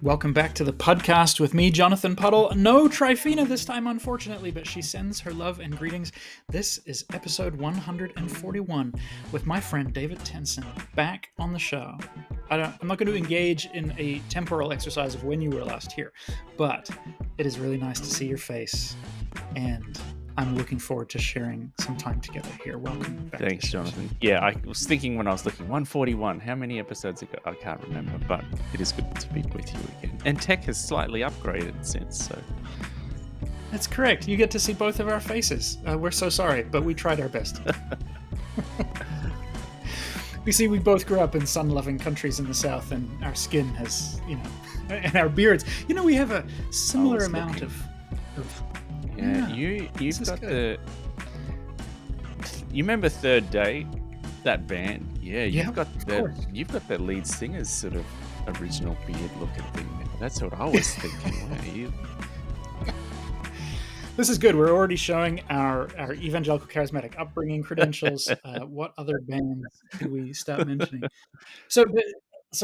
Welcome back to the Puddcast with me, Jonathan Puddle. No Trifina this time, unfortunately, but she sends her love and greetings. This is episode 141 with my friend David Tensen back on the show. I'm not going to engage in a temporal exercise of when you were last here, but it is really nice to see your face, and I'm looking forward to sharing some time together here. Welcome back. Thanks, Jonathan. Yeah, I was thinking when I was looking, 141, how many episodes ago? I can't remember, but it is good to be with you again. And tech has slightly upgraded since, so. That's correct. You get to see both of our faces. We're so sorry, but we tried our best. We both grew up in sun-loving countries in the South, and our skin has, and our beards. We have a similar amount of Yeah, you've got the. You remember Third Day, that band? Yeah, you've got the lead singer's sort of original beard-looking thing. That's what I was thinking. This is good. We're already showing our evangelical charismatic upbringing credentials. What other bands do we start mentioning? So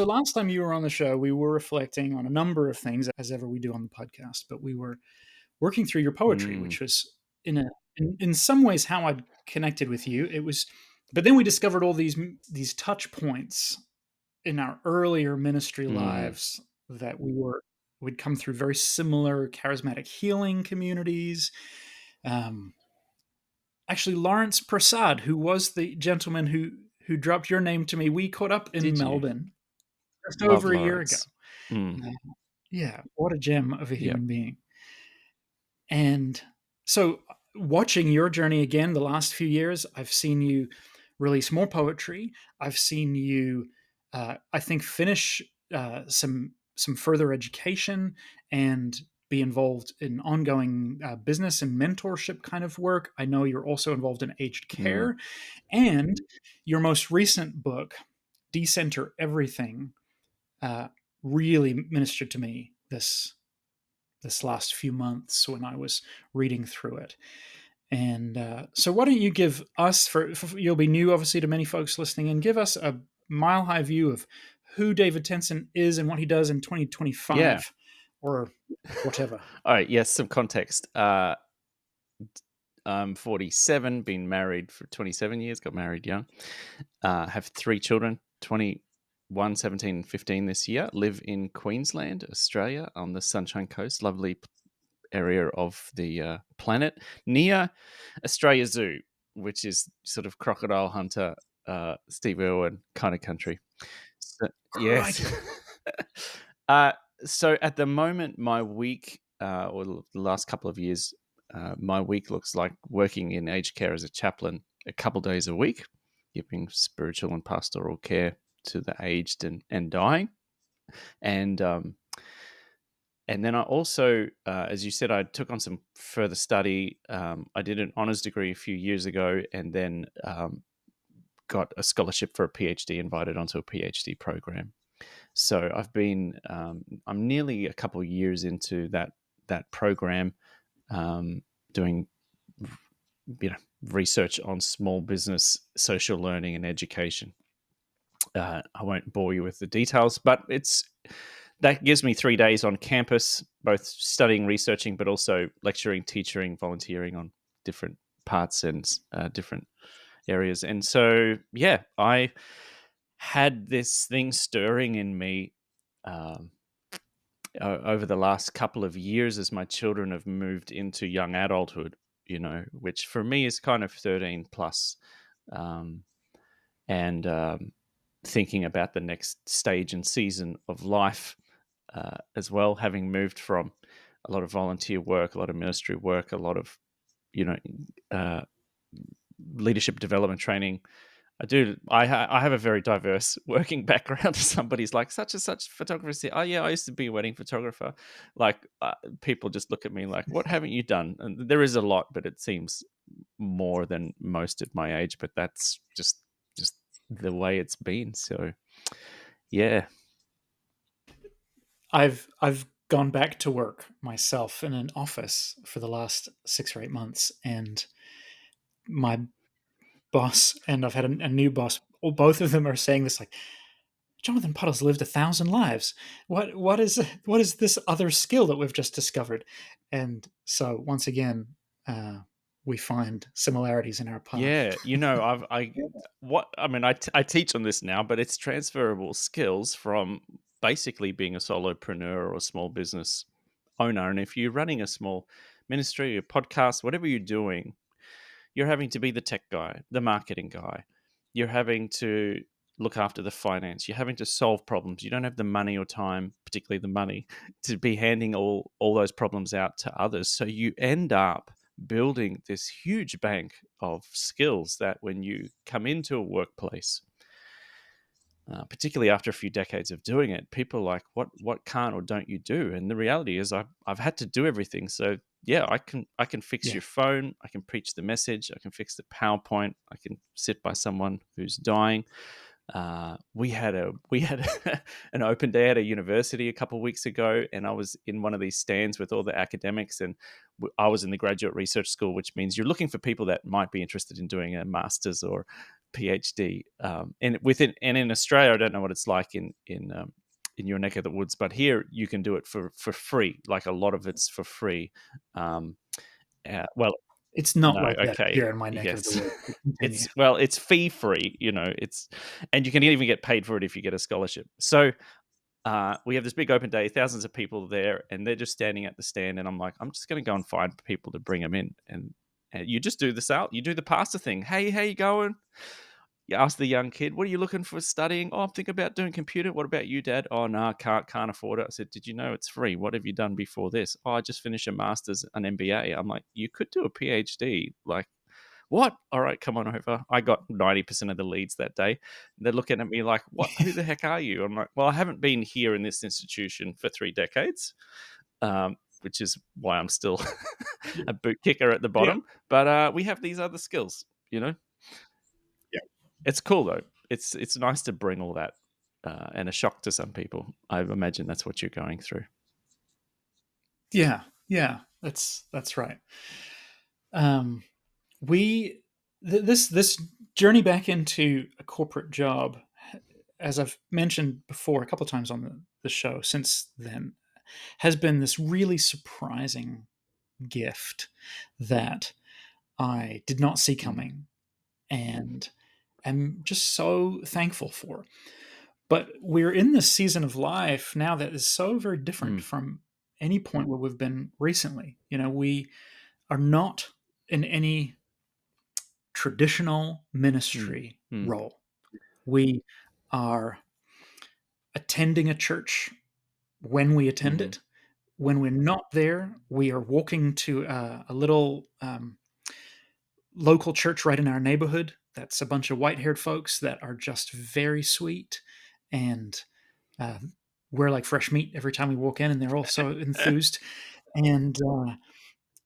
last time you were on the show, we were reflecting on a number of things, as ever we do on the podcast. But we were working through your poetry, which was in some ways how I'd connected with you. It was, but then we discovered all these touch points in our earlier ministry lives that we'd come through very similar charismatic healing communities. Actually, Lawrence Prasad, who was the gentleman who dropped your name to me, we caught up in Melbourne just over a year ago. Yeah, what a gem of a human being. And so watching your journey again the last few years, I've seen you release more poetry. I've seen you, I think, finish some further education and be involved in ongoing business and mentorship kind of work. I know you're also involved in aged care. And your most recent book, Decenter Everything, really ministered to me this last few months when I was reading through it. And so why don't you give us, for you'll be new obviously to many folks listening, and give us a mile-high view of who David Tensen is and what he does in 2025 or whatever. All right, yes, some context. I'm 47, been married for 27 years, got married young. Have 3 children, 21, 17, and 15 this year. Live in Queensland, Australia, on the Sunshine Coast, lovely area of the planet, near Australia Zoo, which is sort of crocodile hunter, Steve Irwin kind of country. So, yes. So at the moment, my week, or the last couple of years, my week looks like working in aged care as a chaplain a couple days a week, giving spiritual and pastoral care to the aged and dying. And then I also, as you said, I took on some further study. I did an honours degree a few years ago, and then got a scholarship for a PhD, invited onto a PhD program. So I've been, I'm nearly a couple of years into that program, doing, research on small business, social learning, and education. I won't bore you with the details, but that gives me 3 days on campus, both studying, researching, but also lecturing, teaching, volunteering on different parts and different areas. And so, I had this thing stirring in me over the last couple of years as my children have moved into young adulthood, which for me is kind of 13 plus. And thinking about the next stage and season of life as well, having moved from a lot of volunteer work, a lot of ministry work, a lot of, leadership development training. I have a very diverse working background. Somebody's like, such and such photographer. Oh yeah, I used to be a wedding photographer. Like people just look at me like, what haven't you done? And there is a lot, but it seems more than most at my age. But that's just the way it's been. So, yeah. I've gone back to work myself in an office for the last 6 or 8 months, and my boss and I've had a new boss. Both of them are saying this, like, Jonathan Puddle's lived 1,000 lives. What is this other skill that we've just discovered? And so once again, we find similarities in our path. Yeah, I teach on this now, but it's transferable skills from basically being a solopreneur or a small business owner. And if you're running a small ministry, a podcast, whatever you're doing, you're having to be the tech guy, the marketing guy. You're having to look after the finance. You're having to solve problems. You don't have the money or time, particularly the money, to be handing all those problems out to others. So you end up building this huge bank of skills that when you come into a workplace, particularly after a few decades of doing it, people are like, what can't or don't you do? And the reality is I've had to do everything. So yeah, I can fix your phone, I can preach the message, I can fix the PowerPoint, I can sit by someone who's dying. We had an open day at a university a couple of weeks ago, and I was in one of these stands with all the academics, and I was in the graduate research school, which means you're looking for people that might be interested in doing a master's or PhD. And in Australia, I don't know what it's like in your neck of the woods, but here you can do it for free. Like a lot of it's for free. Well, it's not no, like that okay, here in my neck of yes, the woods. it's fee free. And you can even get paid for it if you get a scholarship. So we have this big open day, thousands of people there, and they're just standing at the stand. And I'm like, I'm just going to go and find people to bring them in, and you just do this out. You do the pastor thing. Hey, how you going? You ask the young kid, what are you looking for studying? Oh, I'm thinking about doing computer. What about you, Dad? Oh, no, can't afford it. I said, did you know it's free? What have you done before this? Oh, I just finished a master's, an MBA. I'm like, you could do a PhD. Like, what? All right, come on over. I got 90% of the leads that day. They're looking at me like, what? Who the heck are you? I'm like, well, I haven't been here in this institution for 3 decades, which is why I'm still a boot kicker at the bottom. But we have these other skills, Yeah. It's cool though. It's nice to bring all that, and a shock to some people. I imagine that's what you're going through. Yeah, that's right. This journey back into a corporate job, as I've mentioned before a couple of times on the show since then, has been this really surprising gift that I did not see coming, and am just so thankful for. But we're in this season of life now that is so very different from any point where we've been recently. We are not in any traditional ministry role. We are attending a church when we attend it. When we're not there, we are walking to a little local church right in our neighborhood. That's a bunch of white-haired folks that are just very sweet, and we're like fresh meat every time we walk in, and they're all so enthused. And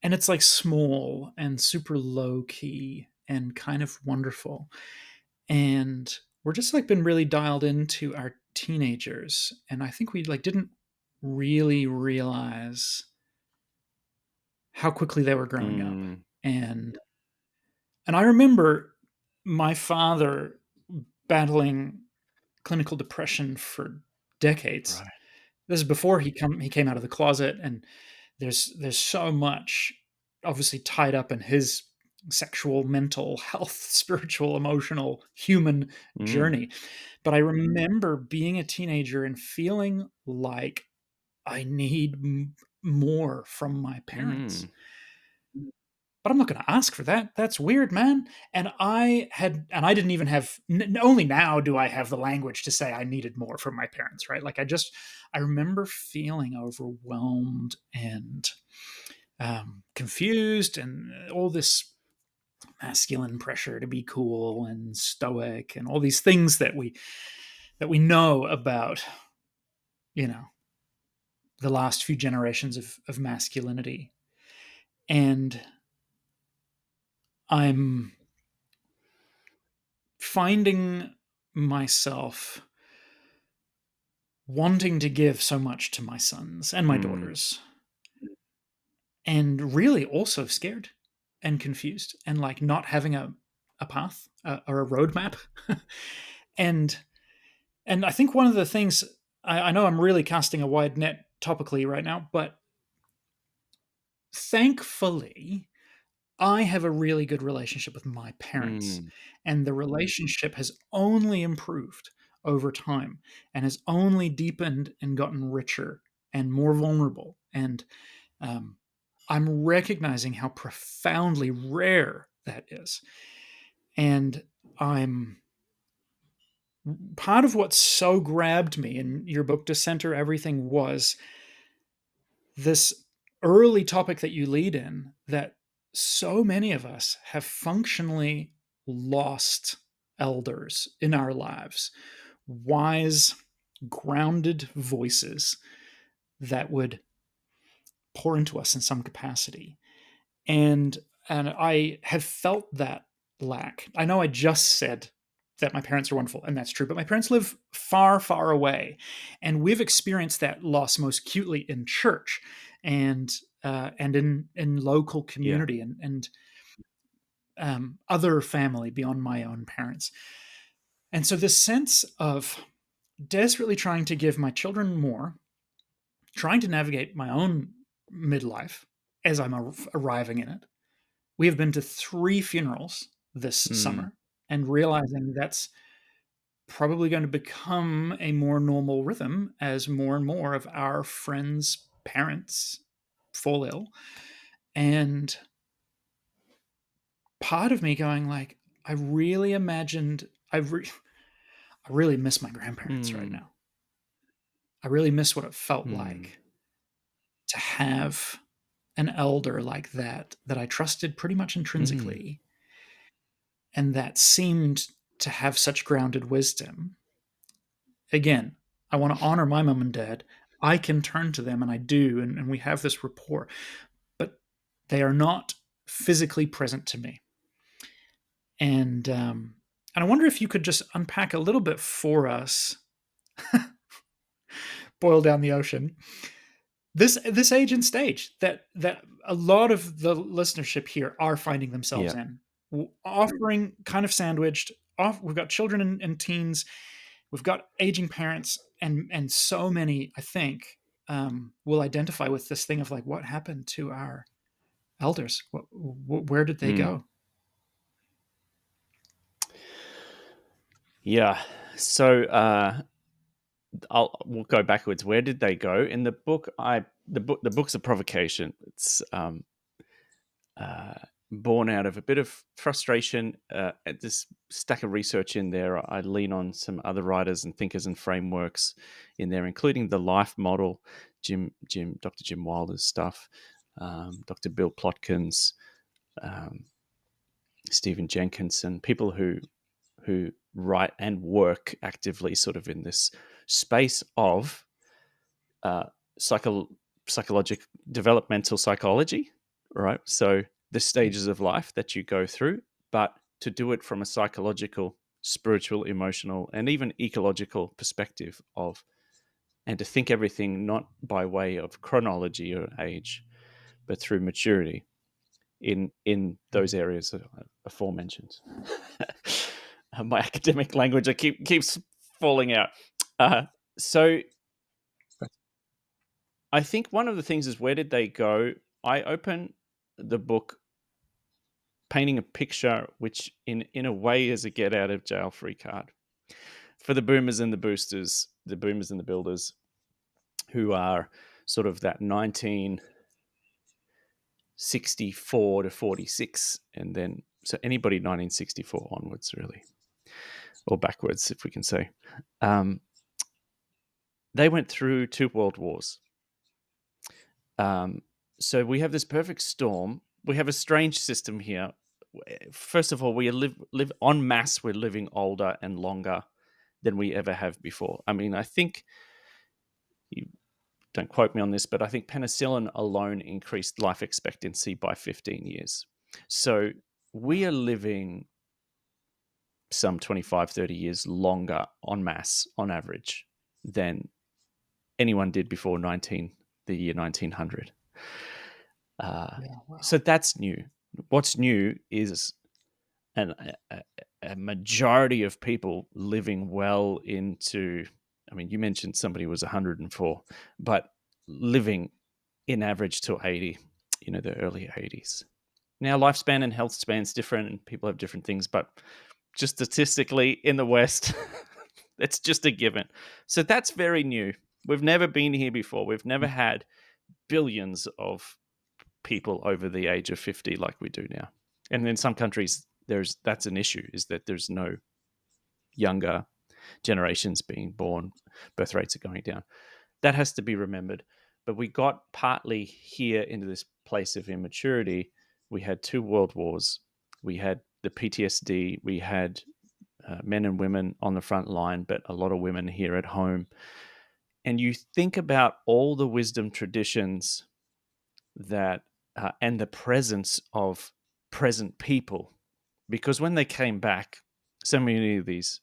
it's like small and super low key and kind of wonderful. And we're just like been really dialed into our teenagers, and I think we like didn't really realize how quickly they were growing up. And I remember my father battling clinical depression for decades. Right. This is before he came out of the closet, and there's so much obviously tied up in his sexual, mental health, spiritual, emotional, human journey. But I remember being a teenager and feeling like I need more from my parents. But I'm not going to ask for that. That's weird, man. And I didn't even have, only now do I have the language to say I needed more from my parents, right? Like I remember feeling overwhelmed and confused, and all this masculine pressure to be cool and stoic and all these things that we know about, the last few generations of masculinity. And I'm finding myself wanting to give so much to my sons and my daughters, and really also scared and confused and like not having a path or a roadmap. And And I think one of the things, I know I'm really casting a wide net topically right now, but thankfully, I have a really good relationship with my parents, Mm. and the relationship has only improved over time and has only deepened and gotten richer and more vulnerable. And um, I'm recognizing how profoundly rare that is. And I'm part of what so grabbed me in your book, Dissenter Everything, was this early topic that you lead in, that so many of us have functionally lost elders in our lives, wise, grounded voices that would pour into us in some capacity. And I have felt that lack. I know I just said that my parents are wonderful, and that's true, but my parents live far, far away, and we've experienced that loss most acutely in church and in local Yeah. community and other family beyond my own parents. And so this sense of desperately trying to give my children more, trying to navigate my own midlife as I'm arriving in it. We have been to 3 funerals this Mm. summer and realizing that's probably going to become a more normal rhythm as more and more of our friends' parents fall ill. And part of me going like, I really imagined I really miss my grandparents right Mm. now. I really miss what it felt Mm. like to have an elder like that I trusted pretty much Mm. intrinsically, and that seemed to have such grounded wisdom. Again, I want to honor my mom and dad. I can turn to them, and I do, and we have this rapport, but they are not physically present to me. And I wonder if you could just unpack a little bit for us, boil down the ocean, this age and stage that a lot of the listenership here are finding themselves Yeah. in, offering kind of sandwiched. We've got children and teens, we've got aging parents, and so many, I think, will identify with this thing of like, what happened to our elders? Where did they Mm. go? Yeah. So we'll go backwards. Where did they go in the book? The book's a provocation. It's uh, born out of a bit of frustration at this stack of research in there. I lean on some other writers and thinkers and frameworks in there, including the life model, Dr. Jim Wilder's stuff, Dr. Bill Plotkin's, um, Stephen Jenkinson, people who write and work actively sort of in this space of uh, psycho- psychological developmental psychology, right? So the stages of life that you go through, but to do it from a psychological, spiritual, emotional, and even ecological perspective of, and to think everything not by way of chronology or age, but through maturity in those areas aforementioned. My academic language keeps falling out. So I think one of the things is, where did they go? I open the book painting a picture which in a way is a get out of jail free card for the boomers and the boosters, the boomers and the builders, who are sort of that 1964 to 46, and then so anybody 1964 onwards really, or backwards if we can say. Um, they went through 2 world wars. Um, so we have this perfect storm. We have a strange system here. First of all, we live en masse. We're living older and longer than we ever have before. I mean, I think, you don't quote me on this, but I think penicillin alone increased life expectancy by 15 years. So we are living some 25, 30 years longer en masse on average than anyone did before the year 1900. Uh, Yeah, wow. so that's new. What's new is an a majority of people living well into, I mean, you mentioned somebody was 104, but living in average till 80, the early 80s. Now, lifespan and health span's different, and people have different things, but just statistically in the West, it's just a given. So that's very new. We've never been here before. We've never had billions of people over the age of 50 like we do now. And in some countries, that's an issue, is that there's no younger generations being born. Birth rates are going down. That has to be remembered. But we got partly here into this place of immaturity. We had 2 world wars. We had the PTSD. We had men and women on the front line, but a lot of women here at home. And you think about all the wisdom traditions that and the presence of present people, because when they came back, so many of these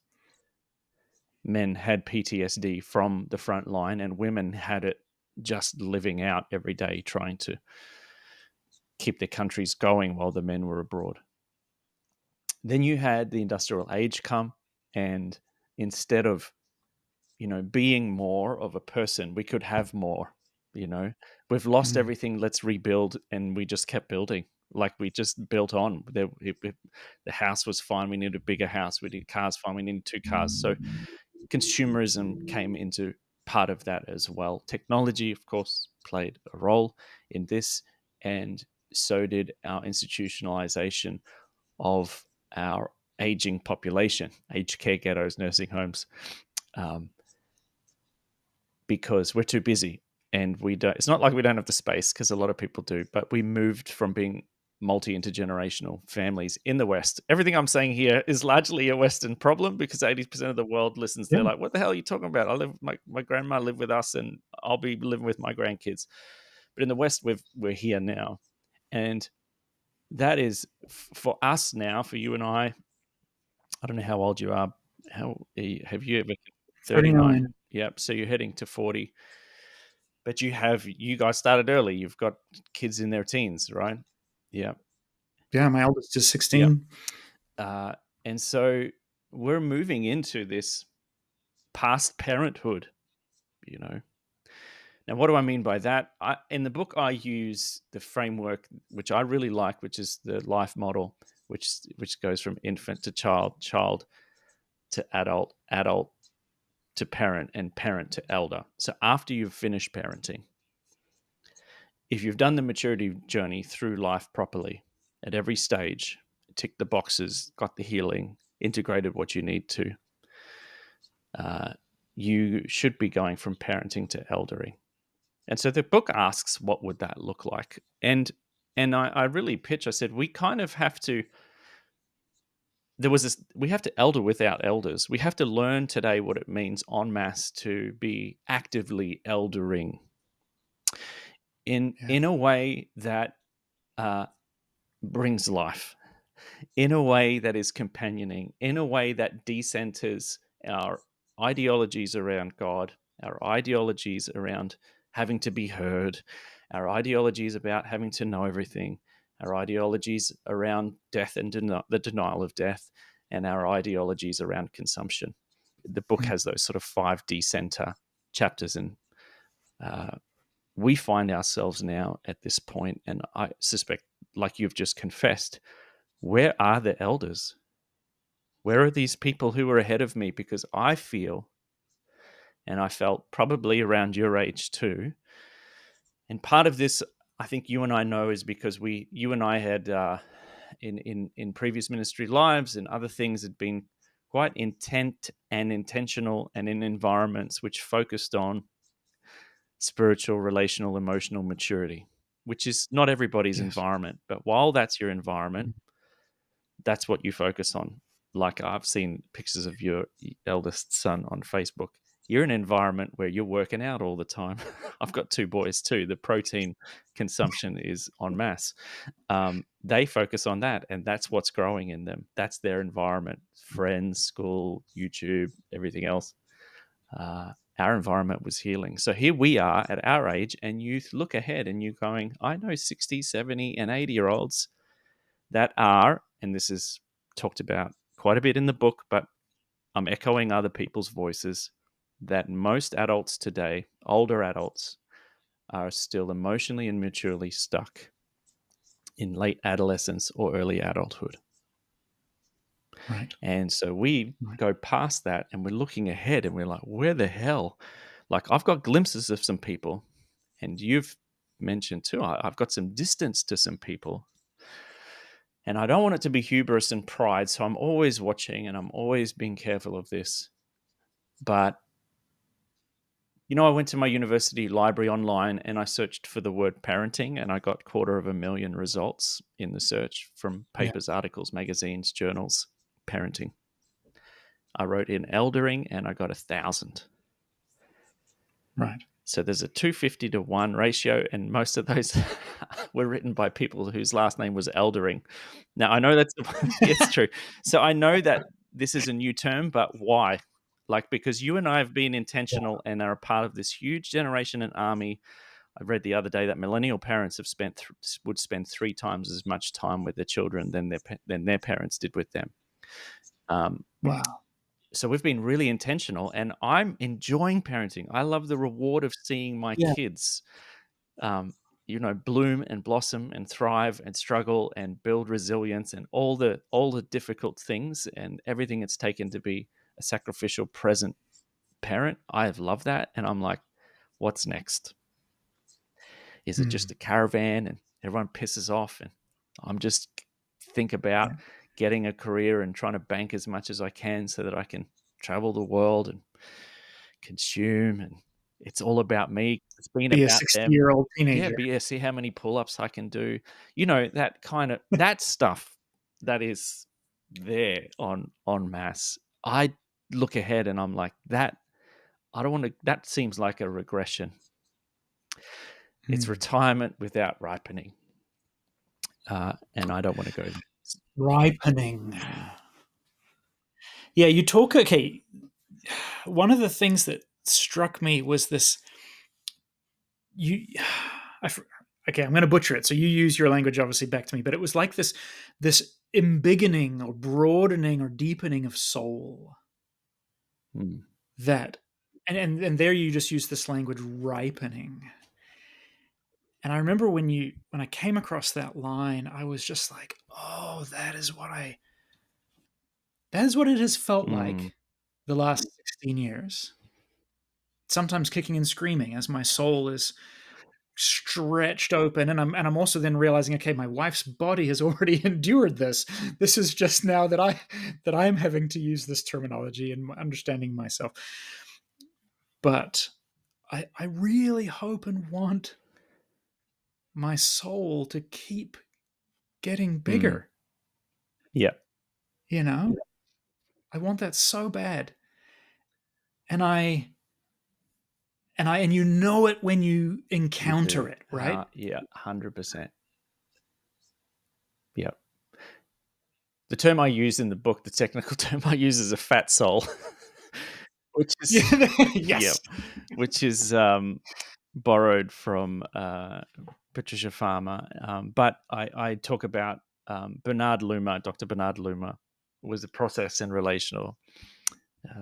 men had PTSD from the front line, and women had it just living out every day, trying to keep their countries going while the men were abroad. Then you had the industrial age come, and instead of being more of a person, we could have more. We've lost everything. Let's rebuild, and we just kept building. Like, we just built on. The house was fine. We needed a bigger house. We needed cars. Fine. We needed 2 cars. So consumerism came into part of that as well. Technology, of course, played a role in this, and so did our institutionalization of our aging population, aged care ghettos, nursing homes, because we're too busy, and we don't. It's not like we don't have the space, because a lot of people do, but we moved from being multi-intergenerational families in the West. Everything I'm saying here is largely a Western problem, because 80% of the world listens. Yeah. They're like, what the hell are you talking about? I live, my grandma lived with us, and I'll be living with my grandkids. But in the West, we're here now. And that is for us now, for you and I don't know how old you are. How have you ever? 39. 39. Yep. So you're heading to 40. But you guys started early. You've got kids in their teens, right? Yeah. Yeah, my eldest is Yep. 16. And so we're moving into this past parenthood, you know. Now, what do I mean by that? In the book, I use the framework, which I really like, which is the life model, which goes from infant to child, child to adult, adult to parent, and parent to elder. So after you've finished parenting, if you've done the maturity journey through life properly at every stage, ticked the boxes, got the healing, integrated what you need to, you should be going from parenting to eldering. And so the book asks, what would that look like? And I really pitch, I said, we kind of have to, we have to elder without elders. We have to learn today what it means en masse to be actively eldering in a way that brings life, in a way that is companioning, in a way that decenters our ideologies around God, our ideologies around having to be heard, our ideologies about having to know everything, our ideologies around death and the denial of death, and our ideologies around consumption. The book has those sort of 5 decenter chapters, and we find ourselves now at this point, and I suspect, like you've just confessed, where are the elders? Where are these people who are ahead of me? Because I feel, and I felt probably around your age too, and part of this, I think you and I know, is because you and I had in previous ministry lives and other things had been quite intent and intentional, and in environments which focused on spiritual, relational, emotional maturity, which is not everybody's environment. But while that's your environment, that's what you focus on. Like, I've seen pictures of your eldest son on Facebook. You're in an environment where you're working out all the time. I've got 2 boys too. The protein consumption is en masse. They focus on that, and that's what's growing in them. That's their environment: friends, school, YouTube, everything else. Our environment was healing. So here we are at our age, and you look ahead and you're going, I know 60, 70, and 80-year-olds that are, and this is talked about quite a bit in the book, but I'm echoing other people's voices, that most adults today, older adults, are still emotionally and maturely stuck in late adolescence or early adulthood. Right. And so we go past that and we're looking ahead and we're like, where the hell? Like, I've got glimpses of some people, and you've mentioned too, I've got some distance to some people. And I don't want it to be hubris and pride. So I'm always watching and I'm always being careful of this. But, I went to my university library online and I searched for the word parenting, and I got 250,000 results in the search from Yeah. papers, articles, magazines, journals, parenting. I wrote in eldering and I got 1,000. Right. So there's a 250-1 ratio, and most of those were written by people whose last name was Eldering. Now, I know that's it's true. So I know that this is a new term, but why? Like, because you and I have been intentional and are a part of this huge generation and army. I read the other day that millennial parents have would spend 3 times as much time with their children than their parents did with them. Wow. So we've been really intentional, and I'm enjoying parenting. I love the reward of seeing my Yeah. kids, bloom and blossom and thrive and struggle and build resilience and all the difficult things and everything it's taken to be a sacrificial present parent. I have loved that, and I'm like, what's next? Is it just a caravan and everyone pisses off, and I'm just think about getting a career and trying to bank as much as I can so that I can travel the world and consume, and it's all about me. It's been Be a about them. 60-year-old Yeah, teenager. see how many pull-ups I can do. That stuff that is there on mass. I look ahead and I'm like, that I don't want to. That seems like a regression. It's retirement without ripening, and I don't want to go there. Ripening. Yeah, you talk. Okay, one of the things that struck me was this. Okay, I'm going to butcher it. So you use your language, obviously, back to me. But it was like this embiggening or broadening or deepening of soul. That, and there you just use this language, ripening. And I remember when I came across that line, I was just like, oh, that is what it has felt like the last 16 years. Sometimes kicking and screaming as my soul is stretched open, and I'm also then realizing, okay, my wife's body has already endured this. This is just now that I'm having to use this terminology and understanding myself. But I really hope and want my soul to keep getting bigger. Yeah. I want that so bad. And you know it when you encounter it, right? Yeah, 100%. Yeah. The term I use in the book, the technical term I use, is a fat soul, which is Yes. which is borrowed from Patricia Farmer. But I talk about Bernard Loomer. Dr. Bernard Loomer was a process and relational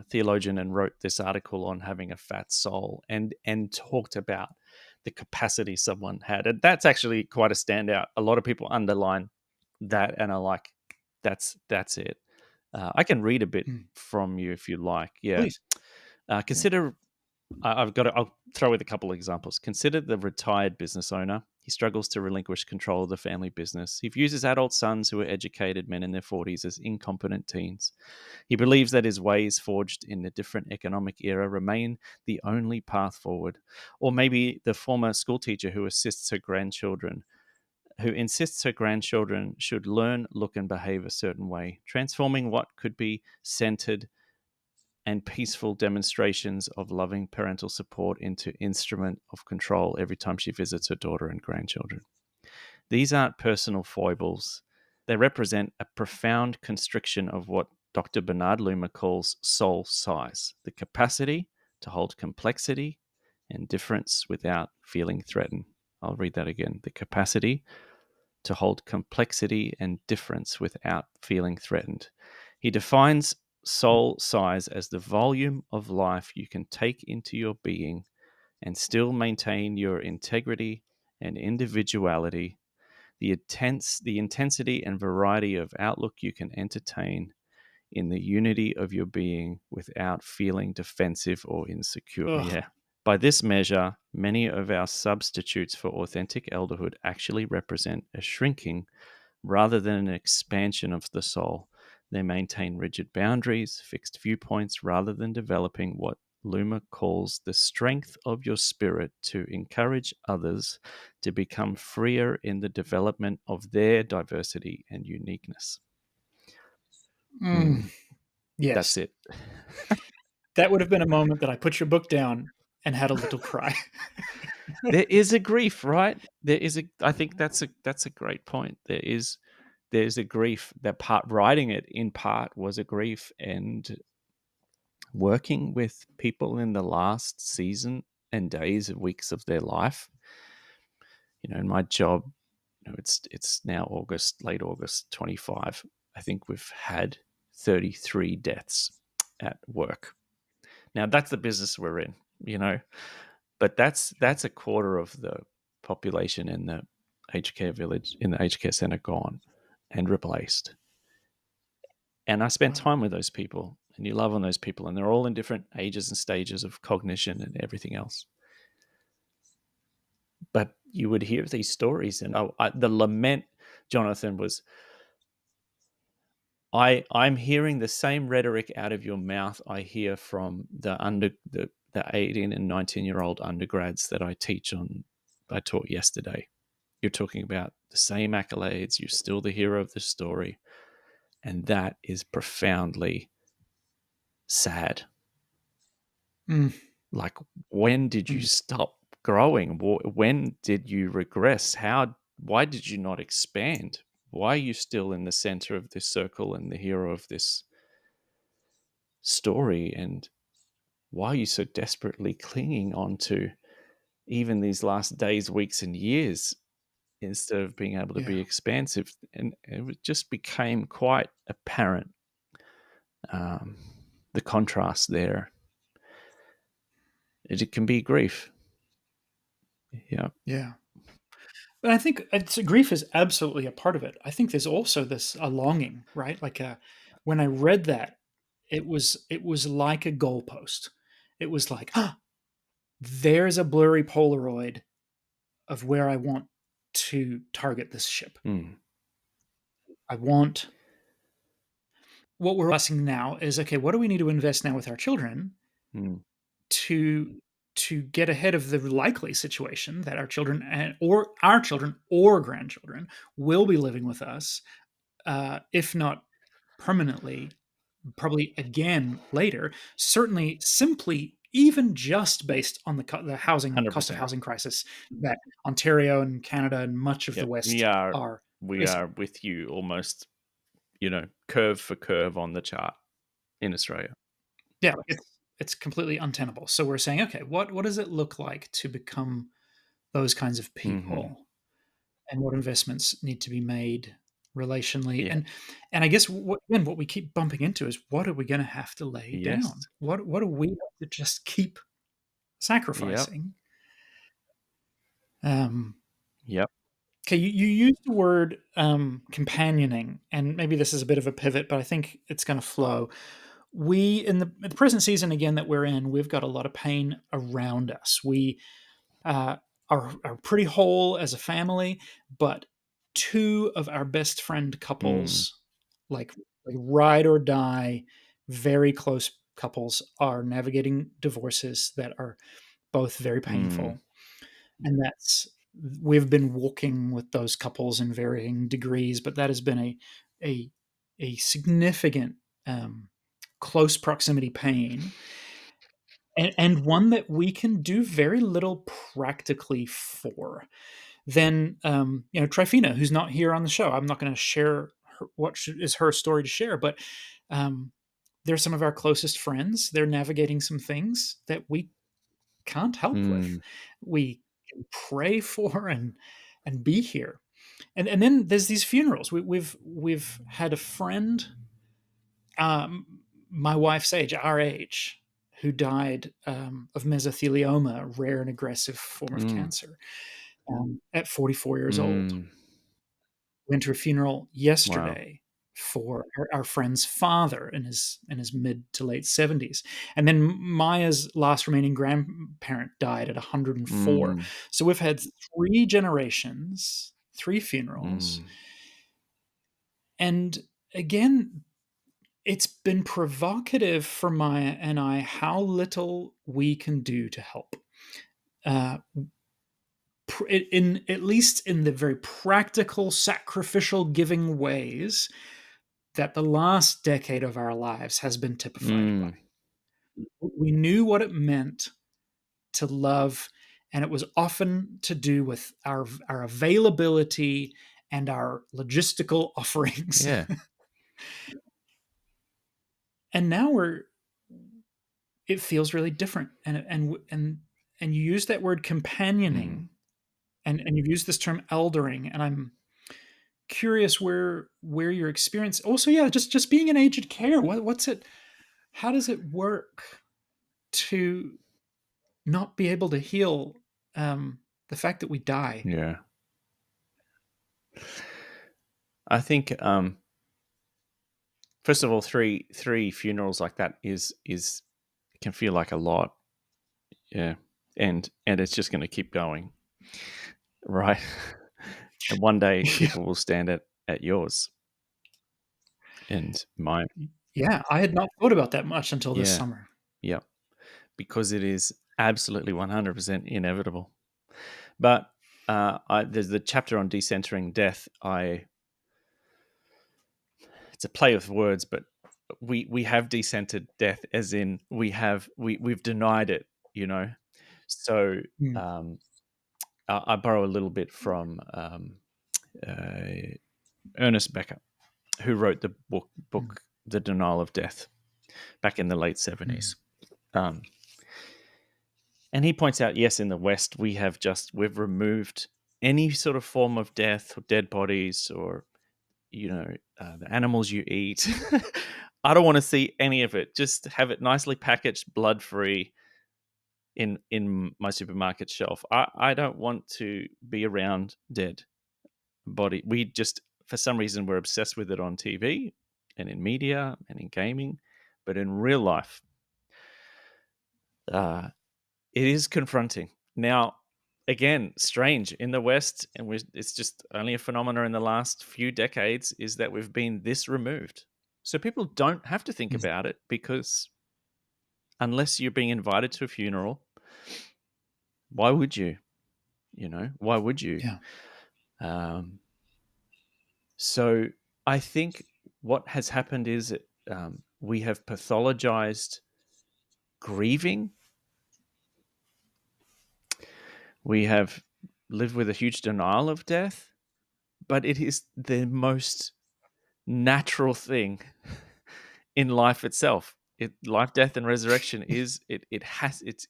theologian and wrote this article on having a fat soul, and talked about the capacity someone had. And that's actually quite a standout. A lot of people underline that and are like, that's it. I can read a bit from you if you like. Yeah. Please. Consider I'll throw with a couple of examples. Consider the retired business owner. He struggles to relinquish control of the family business. He views his adult sons, who are educated men in their 40s, as incompetent teens. He believes that his ways, forged in a different economic era, remain the only path forward. Or maybe the former schoolteacher who insists her grandchildren should learn, look, and behave a certain way, transforming what could be centered and peaceful demonstrations of loving parental support into instrument of control every time she visits her daughter and grandchildren. These aren't personal foibles. They represent a profound constriction of what Dr. Bernard Loomer calls soul size, the capacity to hold complexity and difference without feeling threatened. I'll read that again. The capacity to hold complexity and difference without feeling threatened. He defines soul size as the volume of life you can take into your being and still maintain your integrity and individuality, the intensity and variety of outlook you can entertain in the unity of your being without feeling defensive or insecure. Ugh. Yeah. By this measure, many of our substitutes for authentic elderhood actually represent a shrinking rather than an expansion of the soul. They maintain rigid boundaries, fixed viewpoints, rather than developing what Luma calls the strength of your spirit to encourage others to become freer in the development of their diversity and uniqueness. Yes. That's it. That would have been a moment that I put your book down and had a little cry. There is a grief, right? I think that's a great point. There's a grief. That part writing it in part was a grief, and working with people in the last season and days and weeks of their life. In my job, it's now late August 25. I think we've had 33 deaths at work. Now that's the business we're in, but that's a quarter of the population in the aged care village, in the aged care center, gone and replaced. And I spent time with those people, and you love on those people, and they're all in different ages and stages of cognition and everything else. But you would hear these stories, and the lament, Jonathan, was, I'm hearing the same rhetoric out of your mouth I hear from the 18 and 19-year-old undergrads that I taught yesterday. You're talking about the same accolades. You're still the hero of the story. And that is profoundly sad. Like, when did you stop growing? When did you regress? Why did you not expand? Why are you still in the center of this circle and the hero of this story? And why are you so desperately clinging on to even these last days, weeks, and years instead of being able to be expansive? And it just became quite apparent, the contrast there. It can be grief. Yeah. But I think grief is absolutely a part of it. I think there's also a longing, right? Like when I read that, it was like a goalpost. It was like, there's a blurry Polaroid of where I want to target this ship. I want, what we're asking now is, okay, what do we need to invest now with our children to get ahead of the likely situation that our children or grandchildren will be living with us, if not permanently, probably again later. Certainly, simply even just based on the housing 100%. cost of housing crisis that Ontario and Canada and much of the West are. We are with you almost, curve for curve on the chart in Australia. Yeah, it's completely untenable. So we're saying, okay, what does it look like to become those kinds of people, and what investments need to be made relationally? Yeah. And I guess what we keep bumping into is, what are we going to have to lay down? What do we have to just keep sacrificing? Yep. Okay, you used the word companioning, and maybe this is a bit of a pivot, but I think it's going to flow. We, in the present season again that we're in, we've got a lot of pain around us. We are pretty whole as a family, but two of our best friend couples, like ride or die, very close couples, are navigating divorces that are both very painful. And we've been walking with those couples in varying degrees, but that has been a significant close proximity pain, and one that we can do very little practically for. Then Trifina, who's not here on the show, I'm not going to share is her story to share, but they're some of our closest friends. They're navigating some things that we can't help with. We can pray for and be here. And then there's these funerals. We've had a friend my wife's age, our age, who died of mesothelioma, a rare and aggressive form of cancer, at 44 years old. Went to a funeral Wow. yesterday for our friend's father in his mid to late 70s. And then Maya's last remaining grandparent died at 104. So we've had 3 generations, 3 funerals. And again, it's been provocative for Maya and I how little we can do to help. In at least in the very practical, sacrificial, giving ways that the last decade of our lives has been typified by. We knew what it meant to love, and it was often to do with our availability and our logistical offerings. Yeah. And now it feels really different. And you use that word companioning, and you've used this term eldering, and I'm curious where your experience also, yeah, just being in aged care. What's it, how does it work to not be able to heal the fact that we die? Yeah. I think first of all, three funerals like that is can feel like a lot. Yeah. And it's just going to keep going. Right. And one day people will stand at yours and mine. Yeah, I had not thought about that much until this Yeah. summer. Yeah. Because it is absolutely 100% inevitable. But there's the chapter on decentering death. It's a play of words, but we have decentered death, as in we've denied it, you know. So I borrow a little bit from Ernest Becker, who wrote the book The Denial of Death back in the late 70s. And he points out, yes, in the West, we've removed any sort of form of death or dead bodies or, the animals you eat. I don't want to see any of it. Just have it nicely packaged, blood-free in my supermarket shelf. I don't want to be around dead body. We just, for some reason, we're obsessed with it on TV and in media and in gaming. But in real life, it is confronting. Now, again, strange in the West, and it's just only a phenomena in the last few decades, is that we've been this removed. So people don't have to think about it, because unless you're being invited to a funeral, why would you? Why would you? Yeah. So I think what has happened is we have pathologized grieving. We have lived with a huge denial of death, but it is the most natural thing in life itself. Life, death, and resurrection is it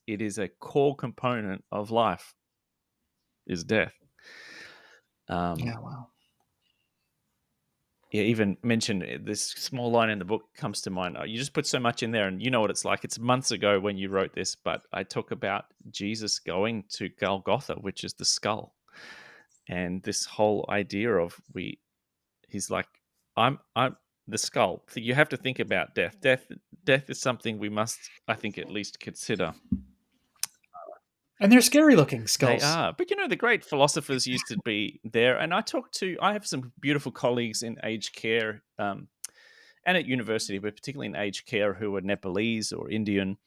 is a core component of life, is death. Yeah, wow. Yeah, even mentioned this small line in the book comes to mind. You just put so much in there, and you know what it's like. It's months ago when you wrote this, but I talk about Jesus going to Golgotha, which is the skull, and this whole idea of he's like, I'm the skull. So you have to think about death. Death is something we must, I think, at least consider. And they're scary looking They skulls. are. But, the great philosophers used to be there. And I have some beautiful colleagues in aged care and at university, but particularly in aged care, who are Nepalese or Indian.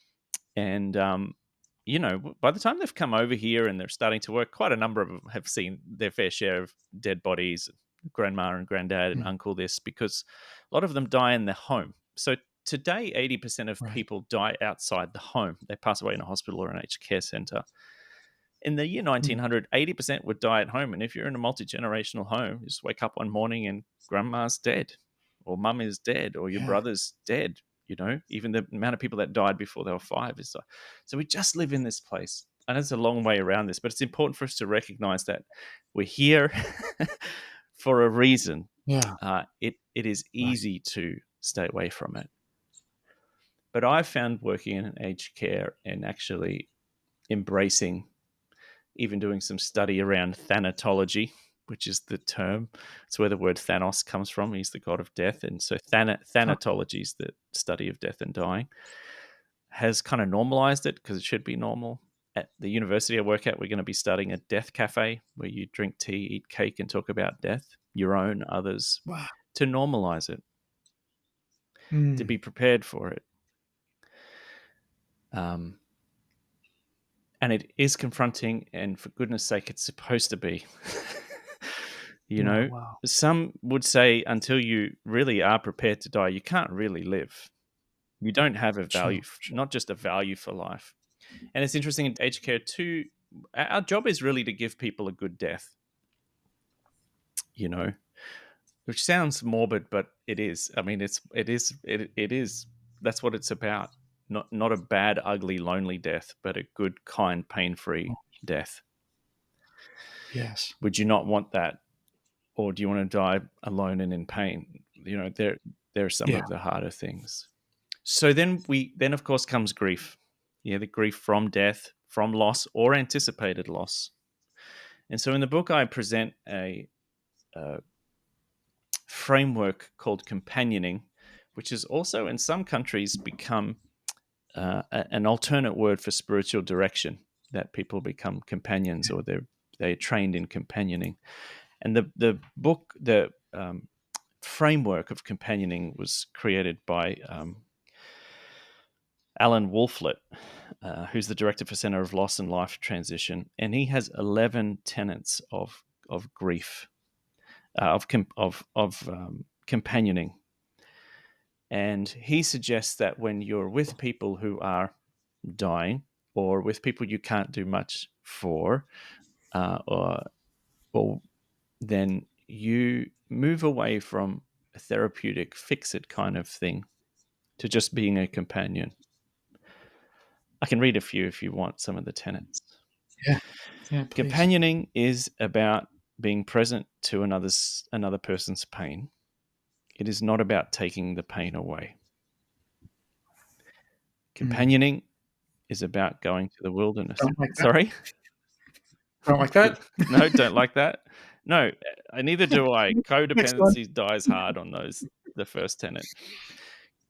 And, by the time they've come over here and they're starting to work, quite a number of them have seen their fair share of dead bodies, grandma and granddad and uncle this, because a lot of them die in their home. So today, 80% of people die outside the home. They pass away in a hospital or an aged care center. In the year 1900, 80% would die at home. And if you're in a multi-generational home, you just wake up one morning and grandma's dead, or mum is dead, or your brother's dead. Even the amount of people that died before they were 5 is like, so we just live in this place. And it's a long way around this, but it's important for us to recognize that we're here for a reason. Yeah. It is easy to stay away from it. But I found working in aged care and actually embracing, even doing some study around thanatology, which is the term. It's where the word Thanos comes from. He's the god of death. And so thanatology is the study of death and dying, has kind of normalized it because it should be normal. At the university I work at, we're going to be starting a death cafe where you drink tea, eat cake, and talk about death, your own, others, Wow. to normalize it, to be prepared for it. And it is confronting, and for goodness sake, it's supposed to be. Wow. Some would say until you really are prepared to die, you can't really live. You don't have a value, Sure. not just a value for life. And it's interesting in aged care too, our job is really to give people a good death, which sounds morbid, but it is. I mean, it is. That's what it's about. Not a bad, ugly, lonely death, but a good, kind, pain-free death. Yes. Would you not want that? Or do you want to die alone and in pain? There are some of the harder things. So then of course comes grief. Yeah, the grief from death, from loss or anticipated loss. And so in the book, I present a framework called companioning, which has also in some countries become an alternate word for spiritual direction, that people become companions or they're trained in companioning. And the book, the framework of companioning was created by Alan Wolflett, who's the director for Center of Loss and Life Transition, and he has 11 tenets of grief, of companioning, and he suggests that when you're with people who are dying, or with people you can't do much for, or then you move away from a therapeutic, fix-it kind of thing to just being a companion. I can read a few if you want some of the tenets. Yeah, please. Companioning is about being present to another person's pain. It is not about taking the pain away. Companioning is about going to the wilderness. Don't like that. Sorry? Don't like that? No, don't like that? No, neither do I. Codependency dies hard on the first tenet.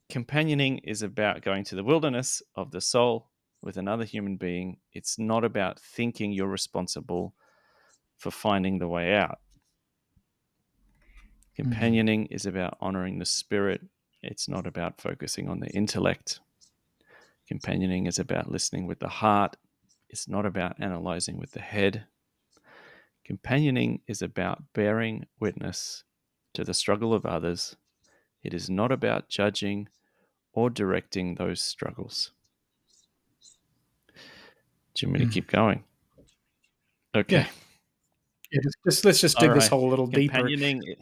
Companioning is about going to the wilderness of the soul with another human being. It's not about thinking you're responsible for finding the way out. Companioning is about honoring the spirit. It's not about focusing on the intellect. Companioning is about listening with the heart. It's not about analyzing with the head. Companioning is about bearing witness to the struggle of others. It is not about judging or directing those struggles. Do you want me to keep going? Okay. Yeah, let's just dig this hole a little deeper.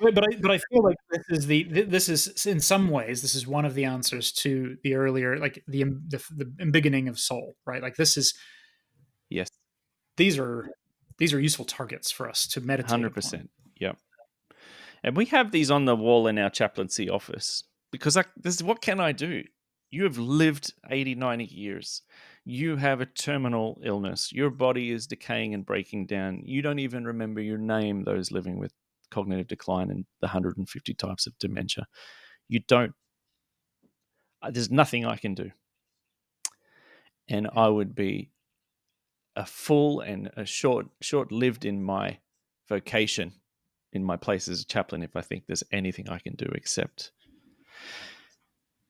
But I feel like this is in some ways this is one of the answers to the earlier, like the embiggening of soul, right? Like this is, yes, these are useful targets for us to meditate 100%. upon. Yep. And we have these on the wall in our chaplaincy office because what can I do? You have lived 80, 90 years. You have a terminal illness. Your body is decaying and breaking down. You don't even remember your name, those living with cognitive decline and the 150 types of dementia. You don't. There's nothing I can do. And I would be a fool and a short-lived in my vocation, in my place as a chaplain, if I think there's anything I can do except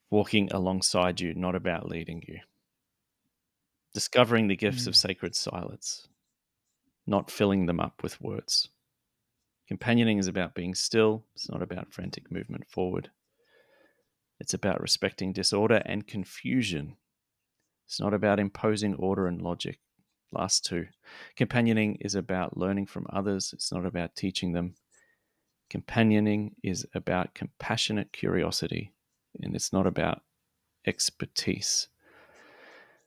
walking alongside you, not about leading you. Discovering the gifts of sacred silence, not filling them up with words. Companioning is about being still. It's not about frantic movement forward. It's about respecting disorder and confusion. It's not about imposing order and logic. Last two. Companioning is about learning from others. It's not about teaching them. Companioning is about compassionate curiosity, and it's not about expertise.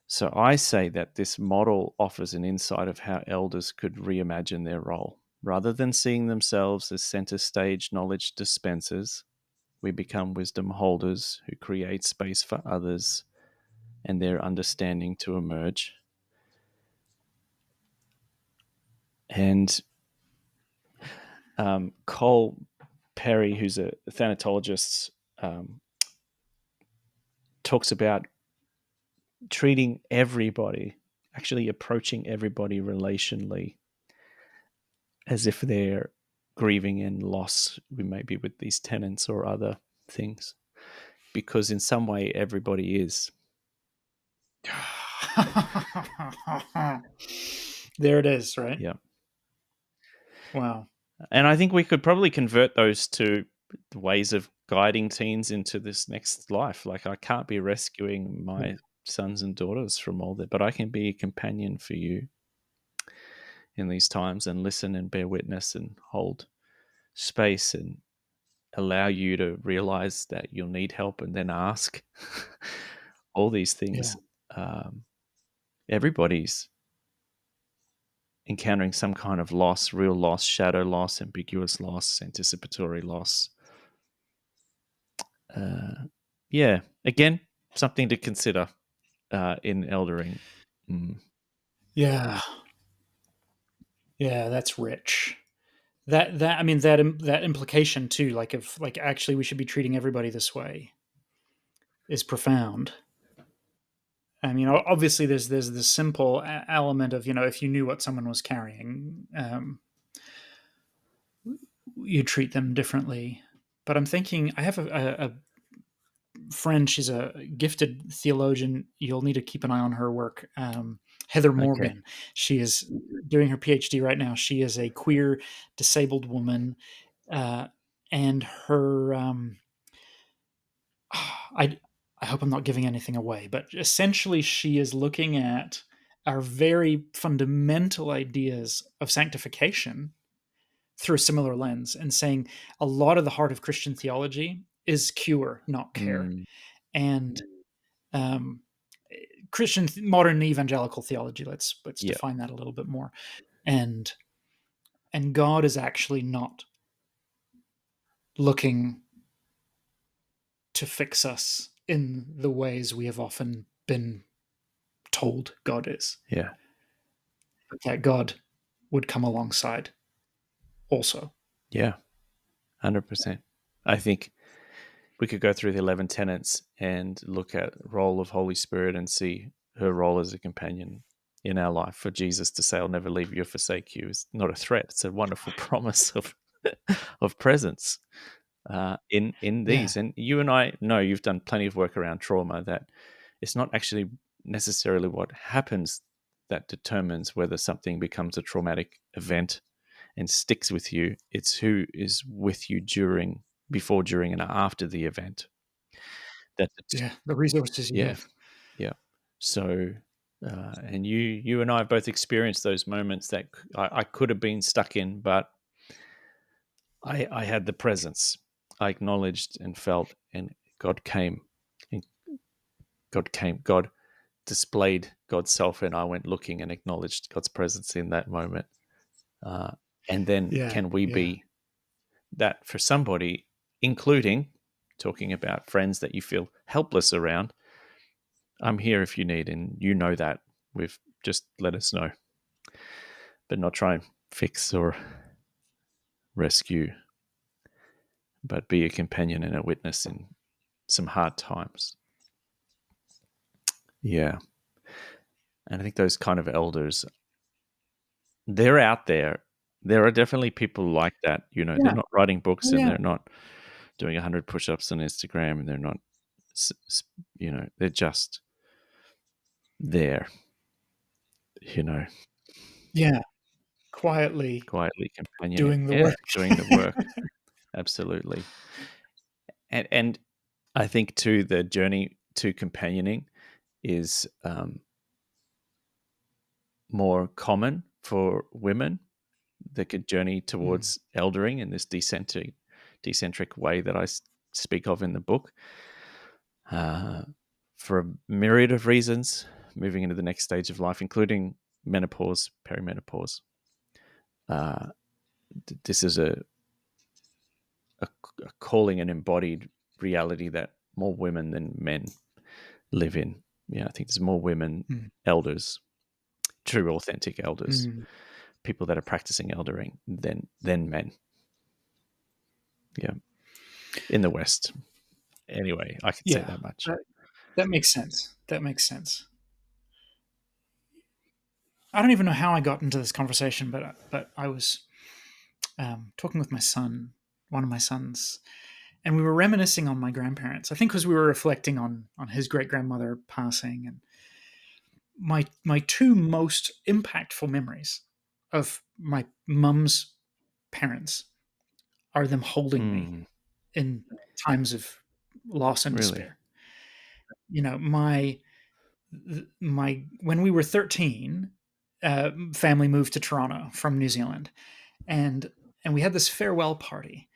So I say that this model offers an insight of how elders could reimagine their role. Rather than seeing themselves as center stage knowledge dispensers, we become wisdom holders who create space for others and their understanding to emerge. And Cole Perry, who's a thanatologist, talks about treating everybody, actually approaching everybody relationally, as if they're grieving and loss, maybe with these tenants or other things, because in some way everybody is. There it is, right? Yeah. Wow. And I think we could probably convert those to ways of guiding teens into this next life. Like, I can't be rescuing my sons and daughters from all that, but I can be a companion for you in these times and listen and bear witness and hold space and allow you to realize that you'll need help and then ask. All these things. Everybody's encountering some kind of loss, real loss, shadow loss, ambiguous loss, anticipatory loss. Yeah, again, something to consider in eldering. Yeah, that's rich. That implication too, like if like actually we should be treating everybody this way, is profound. I mean, obviously there's this simple element of, if you knew what someone was carrying, you treat them differently. But I'm thinking, I have a friend. She's a gifted theologian. You'll need to keep an eye on her work. Heather Morgan. Okay. She is doing her PhD right now. She is a queer disabled woman, and her. I hope I'm not giving anything away, but essentially, she is looking at our very fundamental ideas of sanctification through a similar lens and saying a lot of the heart of Christian theology is cure, not care. And um, Christian modern evangelical theology, let's define that a little bit more. And God is actually not looking to fix us in the ways we have often been told God is. Yeah. But that God would come alongside also. Yeah. 100%. I think we could go through the 11 tenets and look at role of Holy Spirit and see her role as a companion in our life. For Jesus to say, "I'll never leave you or forsake you," is not a threat. It's a wonderful promise of presence in these. And you and I know you've done plenty of work around trauma, that it's not actually necessarily what happens that determines whether something becomes a traumatic event and sticks with you. It's who is with you before, during, and after the event. The resources you have. Yeah. So, and you and I have both experienced those moments that I could have been stuck in, but I had the presence. I acknowledged and felt, and God came. And God displayed God's self, and I went looking and acknowledged God's presence in that moment. And then can we be that for somebody, including talking about friends that you feel helpless around? I'm here if you need, and you know that. We've just let us know, but not try and fix or rescue, but be a companion and a witness in some hard times. Yeah. And I think those kind of elders, they're out there. There are definitely people like that. They're not writing books and they're not doing 100 push-ups on Instagram, and they're not, they're just there, Yeah. Quietly companioning. doing the work. Doing the work. Absolutely. And I think too, the journey to companioning is more common for women that could journey towards eldering in this decentric way that I speak of in the book, for a myriad of reasons, moving into the next stage of life, including menopause, perimenopause. This is a a calling and embodied reality that more women than men live in. Yeah, I think there's more women elders, true authentic elders, people that are practicing eldering than men. Yeah, in the West. Anyway, I can say that much. That makes sense. That makes sense. I don't even know how I got into this conversation, but I was talking with my son, one of my sons, and we were reminiscing on my grandparents. I think because we were reflecting on his great grandmother passing, and my two most impactful memories of my mum's parents are them holding me in times of loss and Really? despair. You know, my when we were 13, family moved to Toronto from New Zealand, and we had this farewell party,